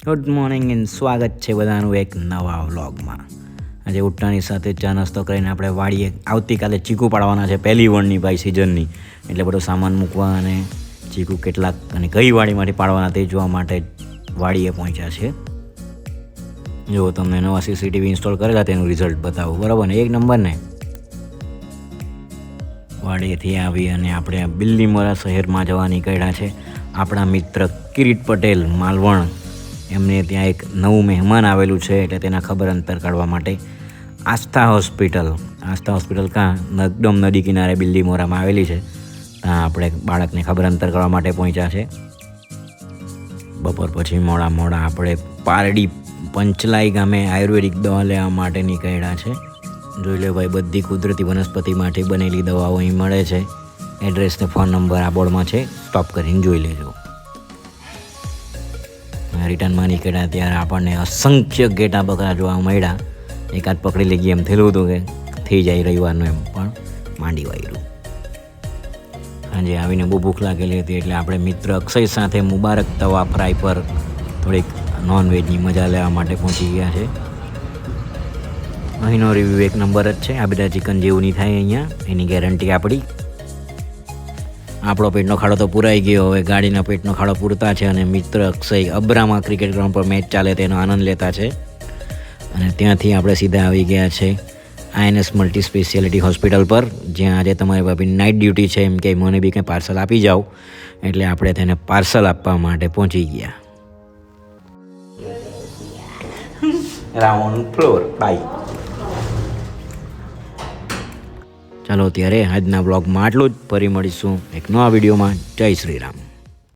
Good morning and સ્વાગત છે બધાનું એક નવા વ્લોગમાં. આજે ઉઠતાની સાથે ચા નાસ્તો કરીને આપણે વાડીએ આવતીકાલે ચીકુ પાડવાના છે, પહેલી વણની ભાઈ સિઝનની, એટલે બધો સામાન મૂકવા અને ચીકુ કેટલાક અને કઈ વાડીમાંથી પાડવાના તે જોવા માટે વાડીએ પહોંચ્યા છે. જો તમને નવા સીસીટીવી ઇન્સ્ટોલ કરેલા તેનું રિઝલ્ટ બતાવું, બરાબર ને? એક નંબર ને. વાડીએથી આવી અને આપણે બિલ્લીમોરા શહેરમાં જવા નીકળ્યા છે. આપણા મિત્ર કિરીટ પટેલ માલવણ, એમને ત્યાં એક નવું મહેમાન આવેલું છે, એટલે તેના ખબર અંતર કાઢવા માટે આસ્થા હોસ્પિટલ કાં એકદમ નદી કિનારે બિલ્લીમોરામાં આવેલી છે, ત્યાં આપણે બાળકને ખબર અંતર કરવા માટે પહોંચ્યા છે. બપોર પછી મોડા આપણે પારડી પંચલાઈ ગામે આયુર્વેદિક દવા લેવા માટે નીકળ્યા છે. જોઈ લે ભાઈ, બધી કુદરતી વનસ્પતિમાંથી બનેલી દવાઓ અહીં મળે છે. એડ્રેસ ને ફોન નંબર આ બોર્ડમાં છે, સ્ટોપ કરીને જોઈ લેજો. રિટર્નમાં નીકળ્યા ત્યારે આપણને અસંખ્ય ઘેટા બકરા જોવા મળ્યા. એકાદ પકડી લઈ ગયા એમ થયેલું હતું કે થઈ જાય રવિવારનું, એમ પણ માંડી વાયરું. સાંજે આવીને બહુ ભૂખ લાગેલી હતી, એટલે આપણે મિત્ર અક્ષય સાથે મુબારક તવા ફ્રાય પર થોડીક નોનવેજની મજા લેવા માટે પહોંચી ગયા છે. અહીંનો રિવ્યૂ એક નંબર જ છે. આ બધા ચિકન જેવું નહીં થાય અહીંયા, એની ગેરંટી આપણી. આપણો પેટનો ખાડો તો પૂરાઈ ગયો, હવે ગાડીના પેટનો ખાડો પૂરતા છે. અને મિત્ર અક્ષય અબ્રામા ક્રિકેટ ગ્રાઉન્ડ પર મેચ ચાલે તેનો આનંદ લેતા છે. અને ત્યાંથી આપણે સીધા આવી ગયા છે INS મલ્ટી સ્પેશિયાલિટી હોસ્પિટલ પર, જ્યાં આજે તમારી ભાભી નાઇટ ડ્યુટી છે. એમ કે મને બી કંઈ પાર્સલ આપી જાઓ, એટલે આપણે તેને પાર્સલ આપવા માટે પહોંચી ગયા. Round floor bye. ચાલો ત્યારે આજના બ્લોગમાં આટલું જ. ફરી મળીશું એક નવા વિડીયોમાં. જય શ્રી રામ.